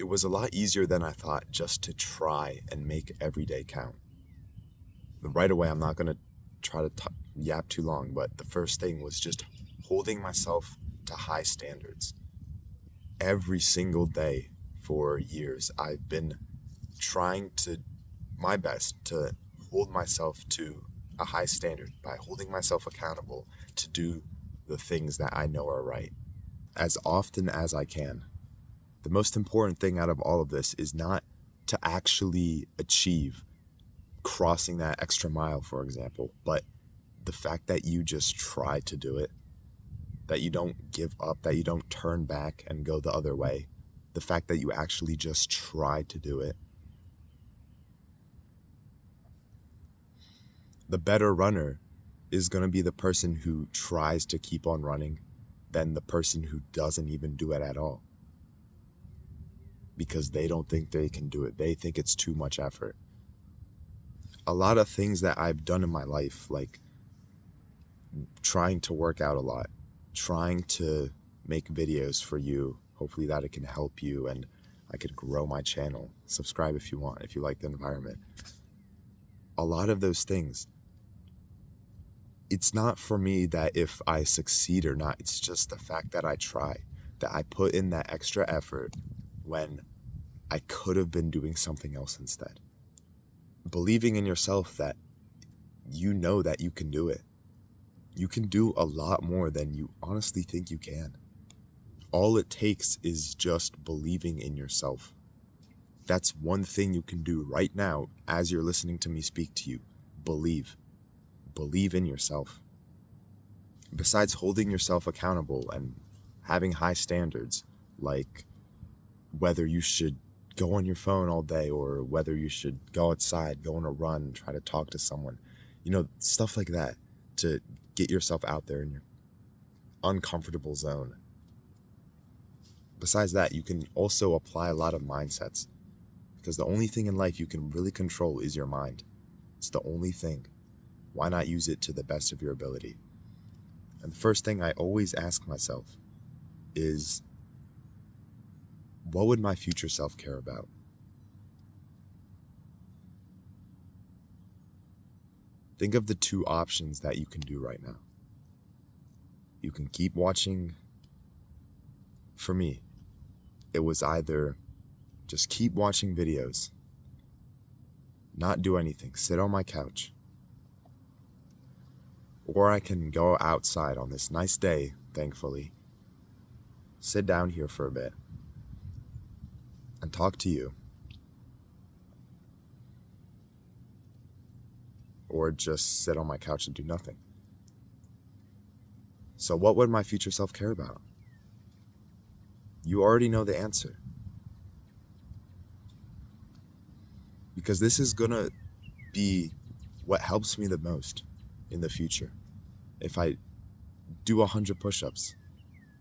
it was a lot easier than I thought just to try and make every day count. Right away, I'm not going to try to yap too long, but the first thing was just holding myself to high standards. Every single day for years, I've been trying my best to hold myself to a high standard by holding myself accountable to do the things that I know are right as often as I can. The most important thing out of all of this is not to actually achieve crossing that extra mile, for example, but the fact that you just try to do it, that you don't give up, that you don't turn back and go the other way, the fact that you actually just try to do it. The better runner is going to be the person who tries to keep on running than the person who doesn't even do it at all. Because they don't think they can do it. They think it's too much effort. A lot of things that I've done in my life, like trying to work out a lot, trying to make videos for you, hopefully that it can help you and I could grow my channel. Subscribe if you want, if you like the environment. A lot of those things, it's not for me that if I succeed or not, it's just the fact that I try, that I put in that extra effort when I could have been doing something else instead. Believing in yourself that you know that you can do it. You can do a lot more than you honestly think you can. All it takes is just believing in yourself. That's one thing you can do right now as you're listening to me speak to you. Believe. Believe in yourself. Besides holding yourself accountable and having high standards, like whether you should go on your phone all day or whether you should go outside, go on a run, try to talk to someone, stuff like that to get yourself out there in your uncomfortable zone. Besides that, you can also apply a lot of mindsets because the only thing in life you can really control is your mind. It's the only thing. Why not use it to the best of your ability? And the first thing I always ask myself is, what would my future self care about? Think of the two options that you can do right now. You can keep watching. For me, it was either just keep watching videos, not do anything, sit on my couch, or I can go outside on this nice day, thankfully, sit down here for a bit and talk to you. Or just sit on my couch and do nothing. So what would my future self care about? You already know the answer. Because this is gonna be what helps me the most in the future. If I do 100 push-ups,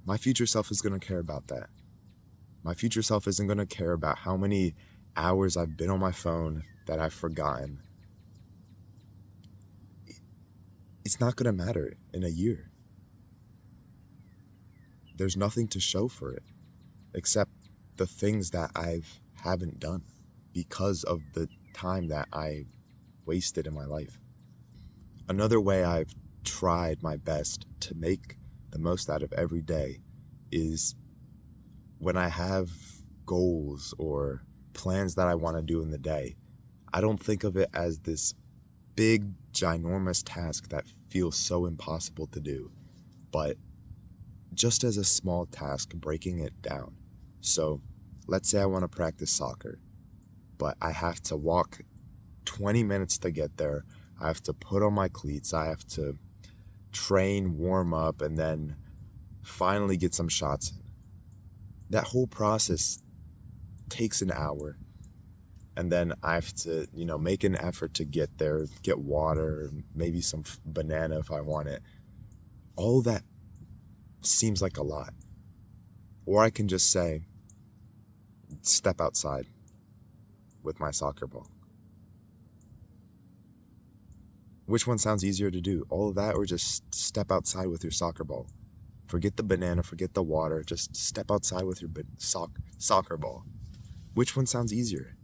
my future self is gonna care about that. My future self isn't gonna care about how many hours I've been on my phone that I've forgotten. It's not gonna matter in a year. There's nothing to show for it except the things that I haven't done because of the time that I wasted in my life. Another way I've tried my best to make the most out of every day is when I have goals or plans that I want to do in the day, I don't think of it as this big, ginormous task that feels so impossible to do, but just as a small task, breaking it down. So let's say I want to practice soccer, but I have to walk 20 minutes to get there. I have to put on my cleats. I have to train, warm up, and then finally get some shots in. That whole process takes an hour. And then I have to, make an effort to get there, get water, maybe some banana if I want it. All that seems like a lot. Or I can just say, step outside with my soccer ball. Which one sounds easier to do? All of that or just step outside with your soccer ball? Forget the banana, forget the water, just step outside with your soccer ball. Which one sounds easier?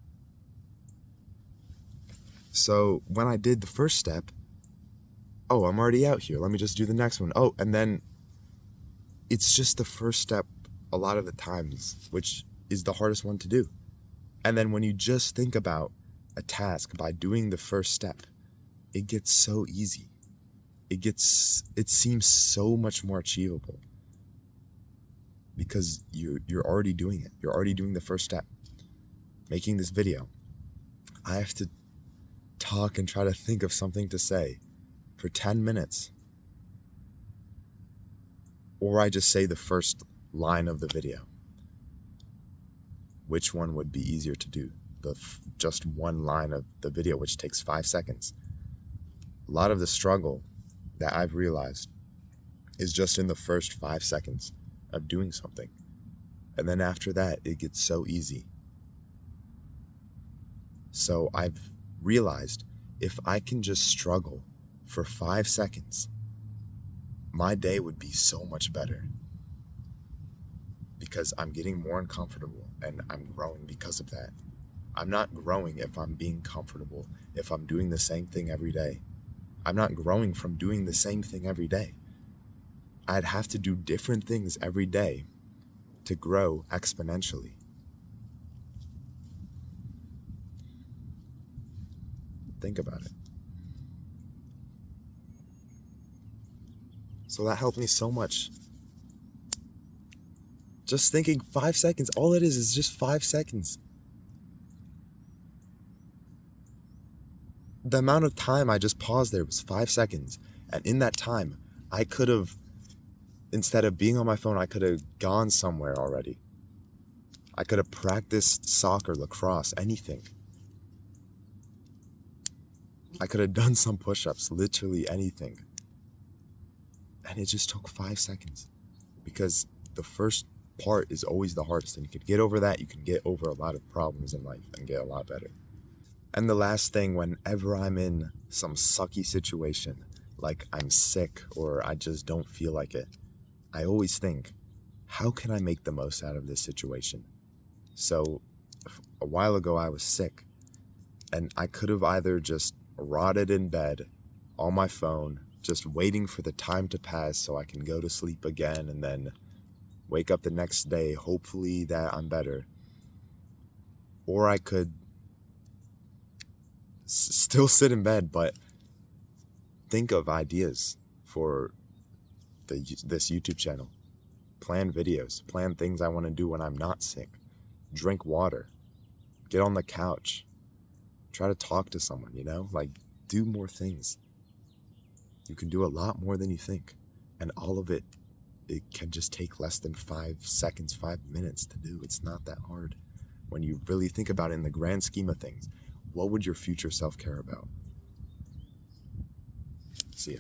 So when I did the first step, oh, I'm already out here. Let me just do the next one. Oh, and then it's just the first step a lot of the times, which is the hardest one to do. And then when you just think about a task by doing the first step, it gets so easy. It seems so much more achievable because you're already doing it. You're already doing the first step. Making this video, I have to talk and try to think of something to say for 10 minutes. Or I just say the first line of the video. Which one would be easier to do? Just one line of the video, which takes 5 seconds. A lot of the struggle that I've realized is just in the first 5 seconds of doing something. And then after that, it gets so easy. So I've realized if I can just struggle for 5 seconds, my day would be so much better. Because I'm getting more uncomfortable and I'm growing because of that. I'm not growing if I'm being comfortable, if I'm doing the same thing every day. I'm not growing from doing the same thing every day. I'd have to do different things every day to grow exponentially. Think about it. So that helped me so much. Just thinking 5 seconds, all it is just 5 seconds. The amount of time I just paused there was 5 seconds. And in that time, I could have, instead of being on my phone, I could have gone somewhere already. I could have practiced soccer, lacrosse, anything. I could have done some push-ups, literally anything. And it just took 5 seconds. Because the first part is always the hardest. And you could get over that, you can get over a lot of problems in life and get a lot better. And the last thing, whenever I'm in some sucky situation, like I'm sick or I just don't feel like it, I always think, how can I make the most out of this situation? So a while ago I was sick and I could have either just rotted in bed on my phone, just waiting for the time to pass so I can go to sleep again and then wake up the next day, hopefully that I'm better. Or I could still sit in bed, but think of ideas for this YouTube channel. Plan videos, plan things I want to do when I'm not sick. Drink water, get on the couch, try to talk to someone, like do more things. You can do a lot more than you think. And all of it can just take less than 5 seconds, 5 minutes to do. It's not that hard. When you really think about it in the grand scheme of things, what would your future self care about? See ya.